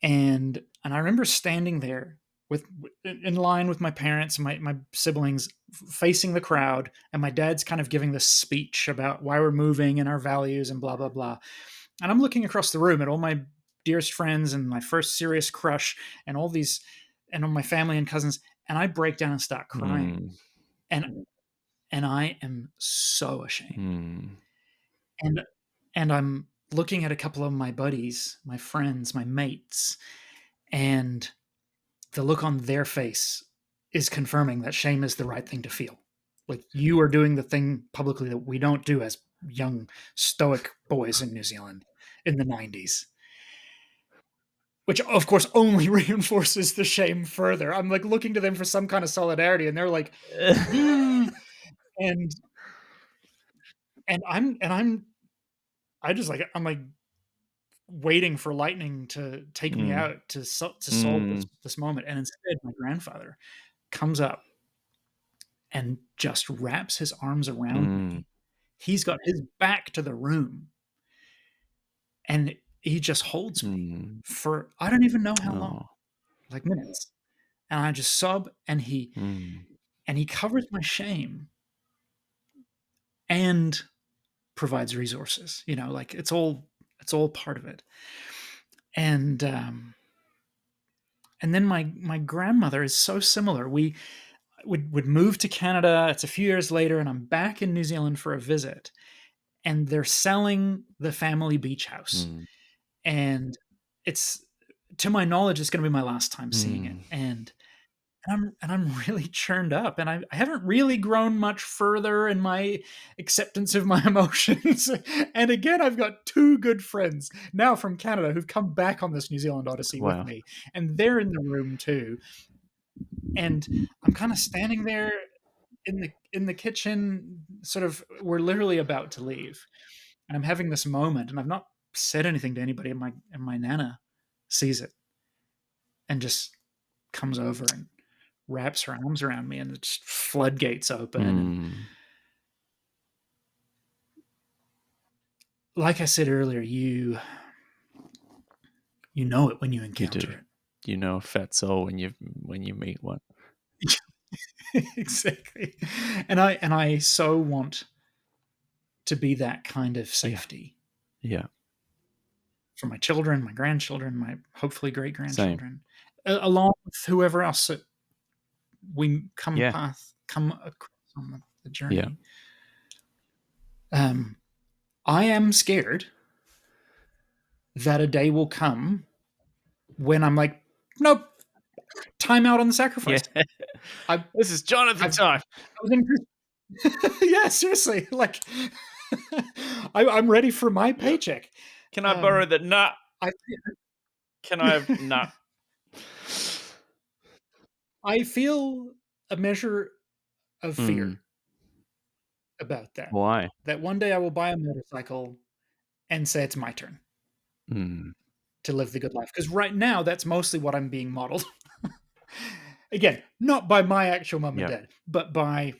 and I remember standing there with in line with my parents and my siblings facing the crowd, and my dad's kind of giving this speech about why we're moving and our values and blah blah blah, and I'm looking across the room at all my dearest friends and my first serious crush and all these and all my family and cousins, and I break down and start crying, and I am so ashamed. And I'm looking at a couple of my buddies, my friends, my mates, and the look on their face is confirming that shame is the right thing to feel. Like, you are doing the thing publicly that we don't do as young stoic boys in New Zealand in the 90s. Which of course only reinforces the shame further. I'm like looking to them for some kind of solidarity, and they're like, and I'm like waiting for lightning to take me out to solve this moment, and instead my grandfather comes up and just wraps his arms around me. He's got his back to the room, and he just holds me for I don't even know how long, like minutes, and I just sob, and he covers my shame and provides resources. You know, like it's all part of it. And then my grandmother is so similar. We would move to Canada. It's a few years later, and I'm back in New Zealand for a visit, and they're selling the family beach house, and it's, to my knowledge, it's going to be my last time seeing it, and I'm really churned up, and I haven't really grown much further in my acceptance of my emotions. And again, I've got two good friends now from Canada who've come back on this New Zealand odyssey with me, and they're in the room too. And I'm kind of standing there in the kitchen, sort of, we're literally about to leave, and I'm having this moment, and I've not said anything to anybody, and my nana sees it and just comes over and wraps her arms around me, and the floodgates open. And like I said earlier, you know it when you encounter it. You know a fat soul when you meet one. Exactly. And I so want to be that kind of safety. Yeah. For my children, my grandchildren, my hopefully great grandchildren, along with whoever else that we come across on the journey. I am scared that a day will come when I'm like, nope, time out on the sacrifice. Yeah. This is Jonathan time. Yeah, seriously. Like, I'm ready for my paycheck. Can I borrow the nut? Can I have nut? I feel a measure of fear about that. Why? That one day I will buy a motorcycle and say it's my turn to live the good life. Because right now, that's mostly what I'm being modeled. Again, not by my actual mom and dad, but by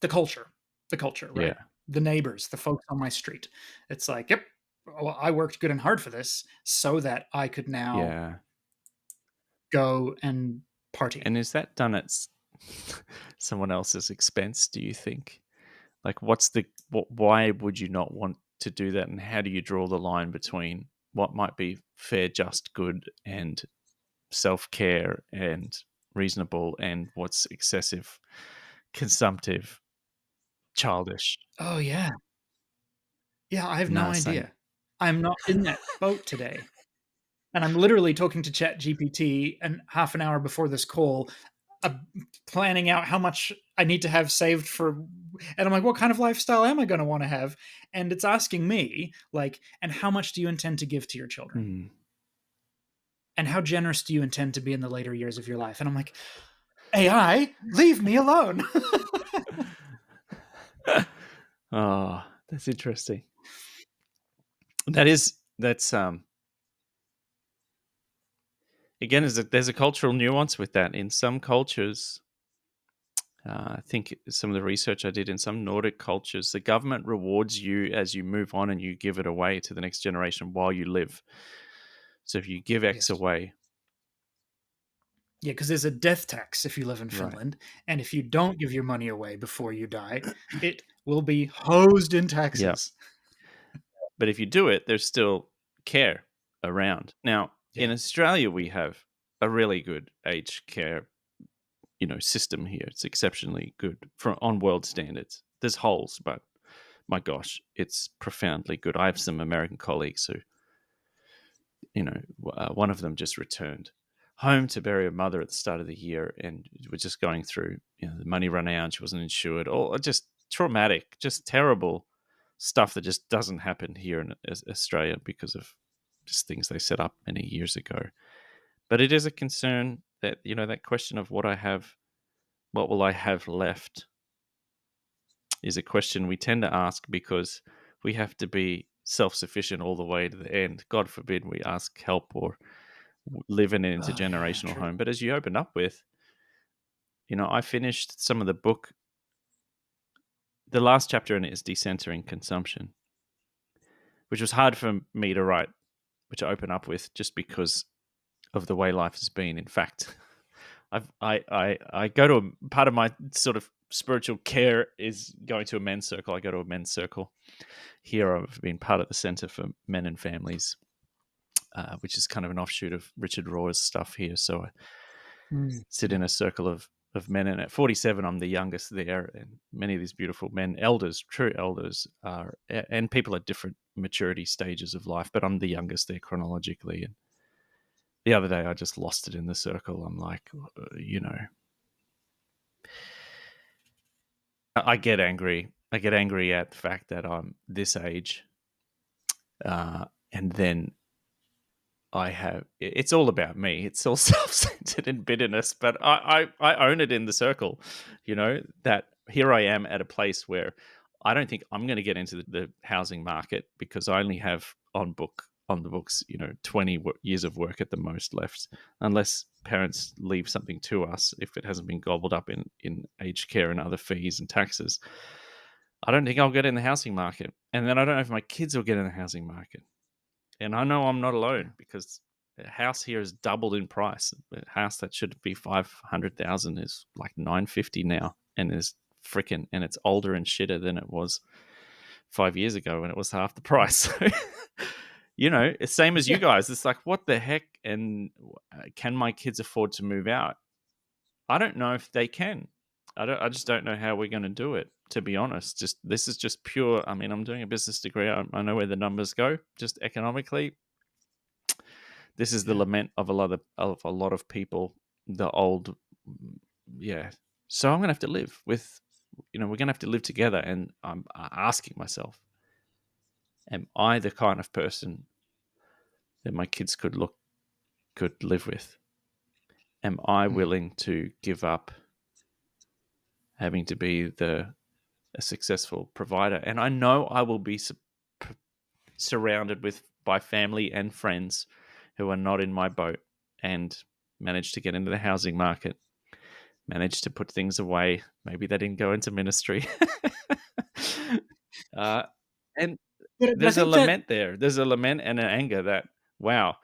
the culture, right? Yeah. The neighbors, the folks on my street. It's like, yep, well, I worked good and hard for this so that I could now go and party. And is that done at someone else's expense, do you think? Like, why would you not want to do that, and how do you draw the line between what might be fair, just, good, and self-care and reasonable, and what's excessive, consumptive, childish. Oh, yeah. Yeah, I have no Nah, same. idea. I'm not in that boat today. And I'm literally talking to ChatGPT and half an hour before this call, uh, planning out how much I need to have saved for, and I'm like, "What kind of lifestyle am I gonna wanna have?" And it's asking me, like, "And how much do you intend to give to your children? Mm. And how generous do you intend to be in the later years of your life?" And I'm like, "AI, leave me alone." Oh, that's interesting. That's again, there's a cultural nuance with that. In some cultures, I think some of the research I did in some Nordic cultures, the government rewards you as you move on and you give it away to the next generation while you live. So if you give X Yes. away, Yeah, because there's a death tax if you live in right? Finland, and if you don't give your money away before you die, it will be hosed in Yeah. taxes. But if you do it, there's still care around. Now, in Yeah. Australia, we have a really good aged care, system here. It's exceptionally good on world standards. There's holes, but my gosh, it's profoundly good. I have some American colleagues who, one of them just returned home to bury her mother at the start of the year, and we're just going through, the money ran out, she wasn't insured, or just traumatic, just terrible stuff that just doesn't happen here in Australia because of just things they set up many years ago. But it is a concern that, that question of what will I have left, is a question we tend to ask because we have to be self sufficient all the way to the end. God forbid we ask help or live in an Oh, yeah, intergenerational true. home. But as you opened up with, I finished some of the book. The last chapter in it is decentering consumption, which was hard for me to write, which I open up with just because of the way life has been. In fact, I go to part of my sort of spiritual care is going to a men's circle. I go to a men's circle here. I've been part of the Center for Men and Families, which is kind of an offshoot of Richard Rohr's stuff here. So I Mm, sit yeah, in a circle of men, and at 47, I'm the youngest there, and many of these beautiful men, elders, true elders, are, and people at different maturity stages of life, but I'm the youngest there chronologically. And the other day, I just lost it in the circle. I'm like, I get angry. I get angry at the fact that I'm this age, and then it's all about me. It's all self-centered and bitterness, but I own it in the circle, that here I am at a place where I don't think I'm going to get into the housing market because I only have on the books, 20 years of work at the most left, unless parents leave something to us, if it hasn't been gobbled up in aged care and other fees and taxes. I don't think I'll get in the housing market. And then I don't know if my kids will get in the housing market. And I know I'm not yeah, alone because a house here has doubled in price. A house that should be 500,000 is like 950 now, and it's older and shitter than it was 5 years ago when it was half the mm, price. So, it's same as you yeah, guys. It's like, what the heck? And can my kids afford to move out? I don't know if they can. I just don't know how we're going to do it. To be honest, this is just pure. I mean, I'm doing a business degree. I know where the numbers go. Just economically, this is the yeah. lament of a lot of people. The old, yeah. So I'm gonna have to live with, we're gonna have to live together, and I'm asking myself, am I the kind of person that my kids could live with? Am I Mm, willing to give up having to be a successful provider? And I know I will be surrounded by family and friends who are not in my boat and manage to get into the housing market, managed to put things away. Maybe they didn't go into ministry. uh, and but I there's a think that lament there. There's a lament and an anger that, wow,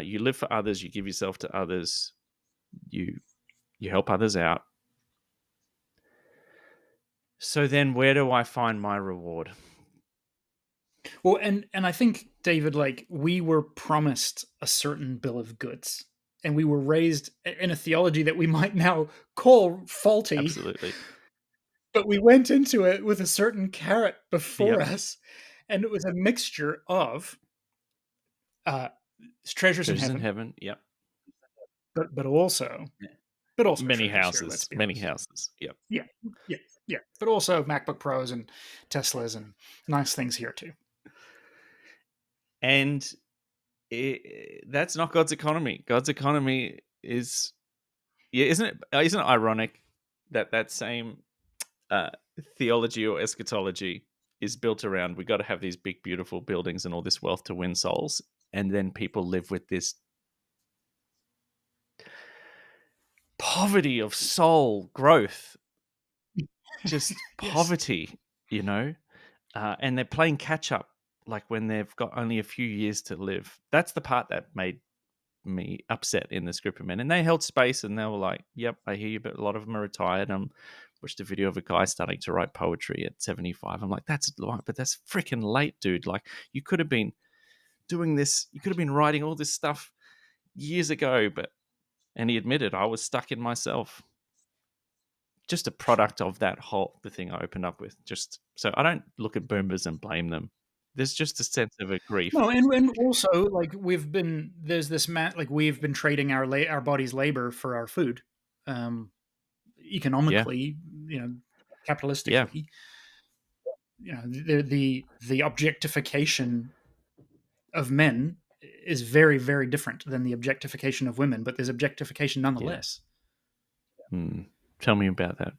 you live for others, you give yourself to others, you you help others out. So then, where do I find my reward? well, and I think David, like, we were promised a certain bill of goods, and we were raised in a theology that we might now call faulty, Absolutely. but we went into it with a certain carrot before Yep. us, and it was a mixture of uh, treasures in Treasures in heaven, heaven. Yep. but also Yeah. Many treasures here. Let's houses. be Many honest. houses. Yep. Yeah, yeah, yeah. But also MacBook Pros and Teslas and nice things here too. And that's not God's economy. God's economy is, isn't it ironic that that same uh, theology or eschatology is built around, we got to have these big, beautiful buildings and all this wealth to win souls, and then people live with this poverty of soul growth, just Yes. poverty, and they're playing catch up, like when they've got only a few years to live. That's the part that made me upset in this group of men. And they held space and they were like, yep, I hear you, but a lot of them are retired. Watched a video of a guy starting to write poetry at 75. I'm like, that's freaking late, dude. Like, you could have been doing this, you could have been writing all this stuff years ago, and he admitted, I was stuck in myself. Just a product of the thing I opened up with. Just so I don't look at boomers and blame them. There's just a sense of a grief. No, and also, like, there's this like, we've been trading our body's labor for our food, um, Yeah. economically, Yeah. capitalistically. The objectification of men is very, very different than the objectification of women, but there's objectification Yeah. nonetheless. Tell me about that.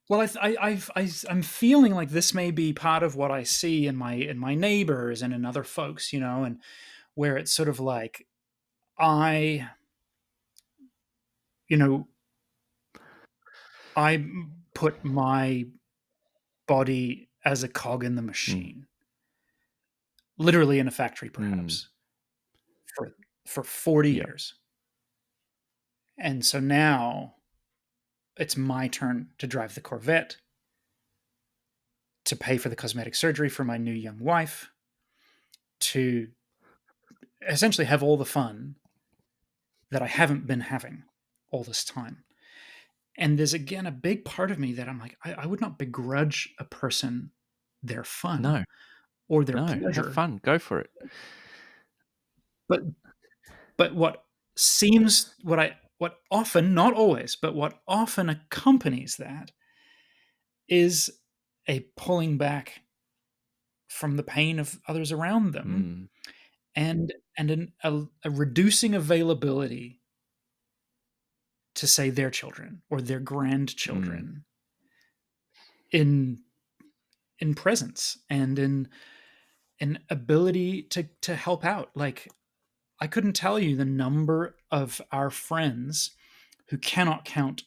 Well, I'm feeling like this may be part of what I see in my neighbors and in other folks, and where it's sort of like I, you know, I put my body as a cog in the machine, literally in a factory, perhaps for 40 Yeah. years, and so now it's my turn to drive the Corvette, to pay for the cosmetic surgery for my new young wife, to essentially have all the fun that I haven't been having all this time. And there's again a big part of me that I'm like, I would not begrudge a person their fun No. or their No. Have pleasure. fun. Go for it. But what seems what often, not always, but what often accompanies that is a pulling back from the pain of others around them, and a reducing availability to, say, their children or their grandchildren in presence and in an ability to help out. Like, I couldn't tell you the number of our friends who cannot count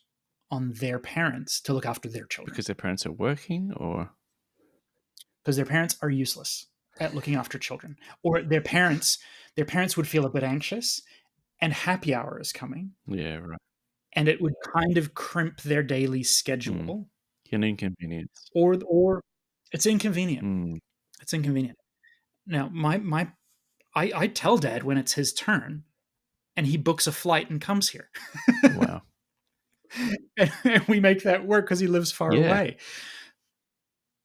on their parents to look after their children Because their parents are working, or because their parents are useless at looking after children, or their parents would feel a bit anxious, and happy hour is coming, yeah, right. and it would kind of crimp their daily Mm. schedule, An inconvenience. or it's inconvenient. Mm. It's inconvenient. Now, I tell Dad when it's his turn, and he books a flight and comes here, Wow. and we make that work because he lives far Yeah. away.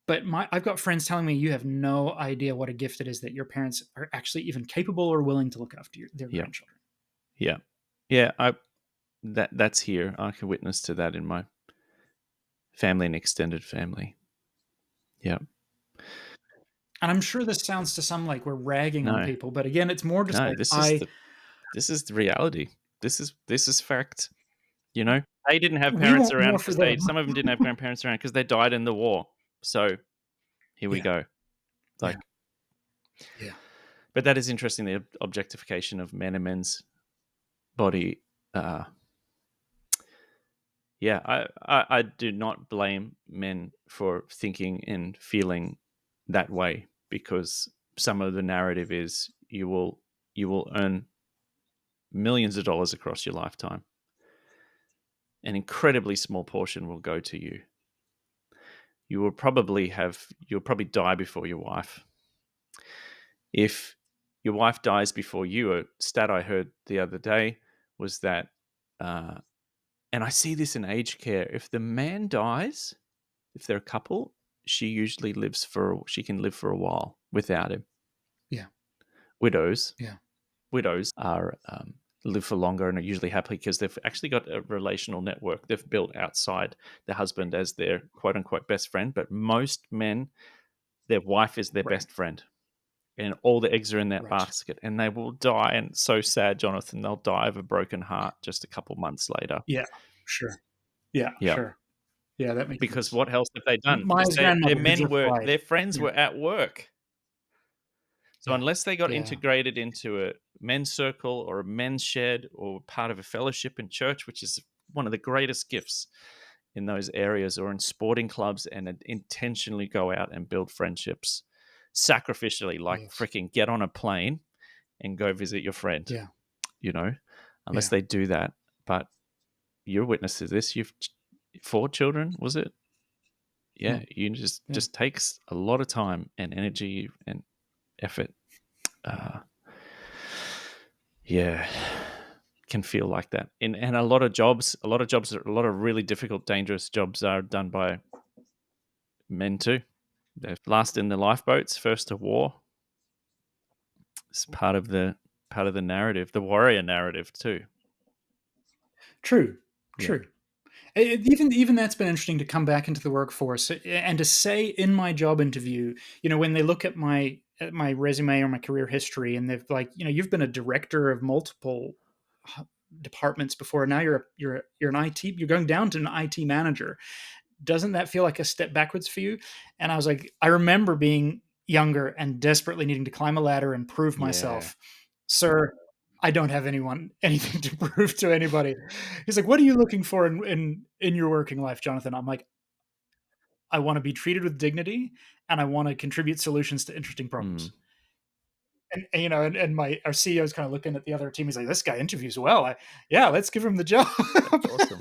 But I've got friends telling me, you have no idea what a gift it is that your parents are actually even capable or willing to look after their Yeah. grandchildren. Yeah. Yeah. That's here. I can witness to that in my family and extended family. Yeah. And I'm sure this sounds to some like we're ragging on No. people, but again, it's more just No. like This is the reality. This is fact. They didn't have we parents want more around for because them. some of them didn't have grandparents around because they died in the war. So here we Yeah. go. Like, Yeah. but that is interesting. The objectification of men and men's body. Yeah, I do not blame men for thinking and feeling that way, because some of the narrative is you will earn millions of dollars across your lifetime. An incredibly small portion will go to you. You'll probably die before your wife. If your wife dies before you, a stat I heard the other day was that, and I see this in aged care, if the man dies, if they're a couple, she can live for a while without him. Yeah. Widows Yeah. are live for longer and are usually happy because they've actually got a relational network they've built outside the husband as their quote unquote best friend. But most men, their wife is their Right. best friend, and all the eggs are in that Right. basket, and they will die. And it's so sad, Jonathan. They'll die of a broken heart just a couple months later. Yeah. Sure. Yeah. Yeah, Sure. Yeah, that makes because sense. what else have they done? Because Maya's grandmother who just died. their friends Yeah. were at work. So Yeah. unless they got Yeah. integrated into a men's circle or a men's shed or part of a fellowship in church, which is one of the greatest gifts in those areas, or in sporting clubs, and intentionally go out and build friendships sacrificially, like Yes. freaking get on a plane and go visit your friend, Yeah. unless Yeah. they do that. But you're witness to this. You've 4 children, was it? Yeah, Mm. you just Yeah. just takes a lot of time and energy and effort. Uh, yeah, can feel like that. And a lot of jobs, a lot of really difficult, dangerous jobs are done by men too. They're last in the lifeboats, first to war. It's part of the narrative, the warrior narrative too. True. Yeah, True. Even that's been interesting to come back into the workforce and to say in my job interview, when they look at my resume or my career history, and they've like, you've been a director of multiple departments before. Now you're an IT. You're going down to an IT manager. Doesn't that feel like a step backwards for you? And I was like, I remember being younger and desperately needing to climb a ladder and prove yeah. myself. Sir, I don't have anything to prove to anybody. He's like, what are you looking for in your working life, Jonathan? I'm like, I want to be treated with dignity, and I want to contribute solutions to interesting Mm, problems. And my our CEO is kind of looking at the other team. He's like, this guy interviews well. Yeah, let's give him the job. that's awesome.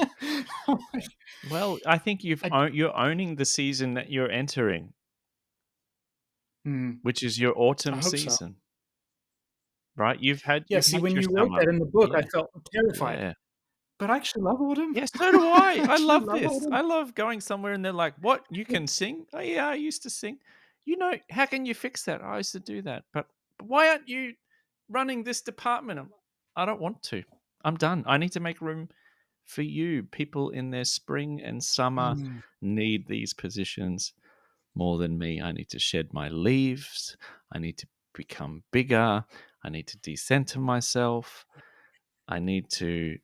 I'm like, Well, I think I, you're owning the season that you're entering, hmm, which is your I autumn hope so. season, right? Yeah, see, when your you wrote summer. that in the book, I Yeah, felt terrified, yeah. but I actually love autumn. Yeah, so do I. I I actually love love this. autumn. I love going somewhere and they're like, "What? You can sing?" "Oh, yeah, I used to sing." How can you fix that?" "I used to do that." But why aren't you running this department?" I don't want to. I'm done. I need to make room for you. People in their spring and summer Mm, need these positions more than me. I need to shed my leaves. I need to become bigger. I need to decenter myself. I need to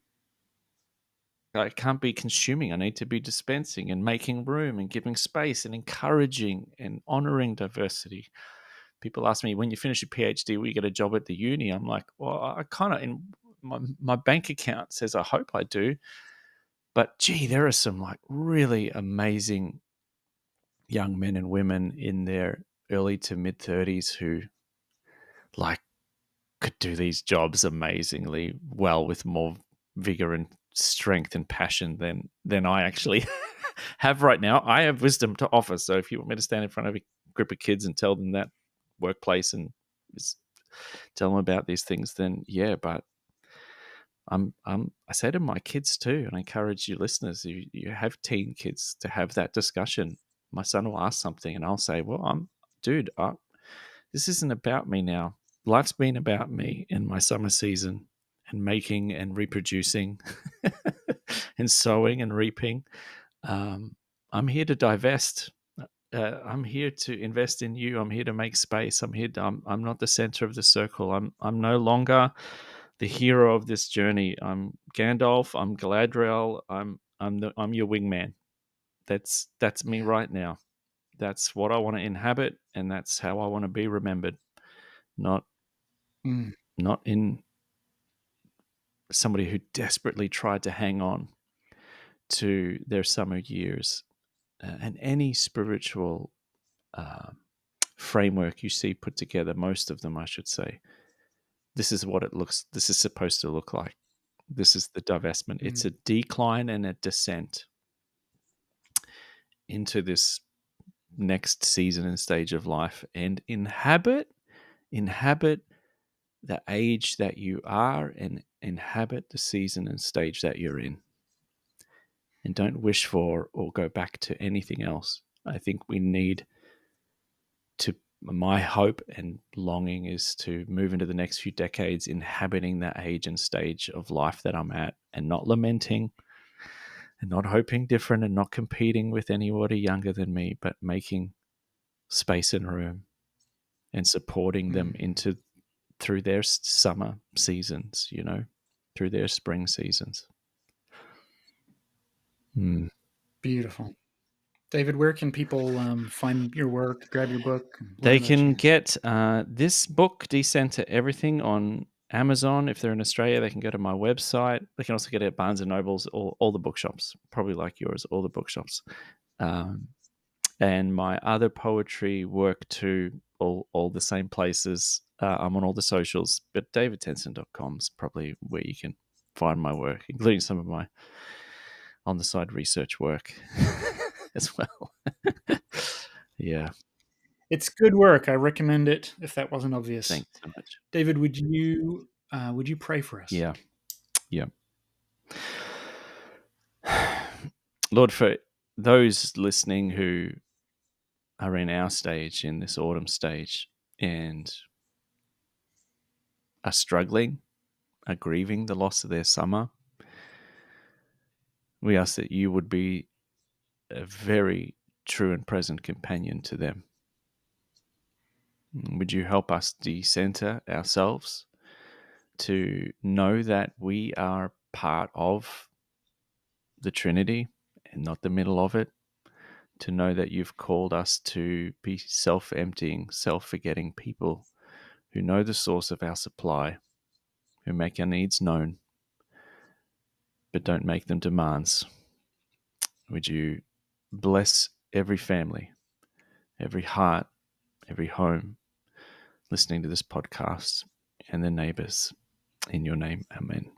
I can't be consuming. I need to be dispensing and making room and giving space and encouraging and honoring diversity. People ask me, when you finish your PhD, will you get a job at the uni? I'm like, well, I kind of, in my bank account says I hope I do. But gee, there are some like really amazing young men and women in their early to mid 30s who like could do these jobs amazingly well with more vigor and strength and passion than I actually have right now. I have wisdom to offer. So if you want me to stand in front of a group of kids and tell them that workplace and tell them about these things, then yeah. But I say to my kids too, and I encourage you listeners, you have teen kids, to have that discussion. My son will ask something, and I'll say, "Well, dude, this isn't about me now. Life's been about me in my summer season and making and reproducing and sowing and reaping. Um, I'm here to divest. I'm here to invest in you. I'm here to make space. I'm not the center of the circle. I'm no longer the hero of this journey. I'm Gandalf. I'm Galadriel. I'm your wingman. That's me yeah. right now. That's what I want to inhabit, and that's how I want to be remembered. Not Mm, not in somebody who desperately tried to hang on to their summer years. And any spiritual uh, framework you see put together, most of them, I should say, this is supposed to look like. This is the divestment. It's mm, a decline and a descent into this next season and stage of life, and inhabit Inhabit the age that you are and inhabit the season and stage that you're in. And don't wish for or go back to anything else. I think we need to, my hope and longing is to move into the next few decades inhabiting that age and stage of life that I'm at, and not lamenting and not hoping different and not competing with anybody younger than me, but making space and room and supporting them through their summer seasons, through their spring seasons. Beautiful. David, where can people find your work, grab your book? They can get this book, Decenter Everything, on Amazon. If they're in Australia, they can go to my website. They can also get it at Barnes & Nobles, all the bookshops, probably like yours, all the bookshops. And my other poetry work too, all the same places. I'm on all the socials, but davidtensen.com is probably where you can find my work, including some of my on-the-side research work as well. Yeah. It's good work. I recommend it, if that wasn't obvious. Thanks so much. David, would you pray for us? Yeah. Lord, for those listening who are in our stage, in this autumn stage, and are struggling, are grieving the loss of their summer, we ask that you would be a very true and present companion to them. Would you help us decenter ourselves to know that we are part of the Trinity and not the middle of it, to know that you've called us to be self-emptying, self-forgetting people who know the source of our supply, who make our needs known, but don't make them demands. Would you bless every family, every heart, every home listening to this podcast, and their neighbors. In your name, amen.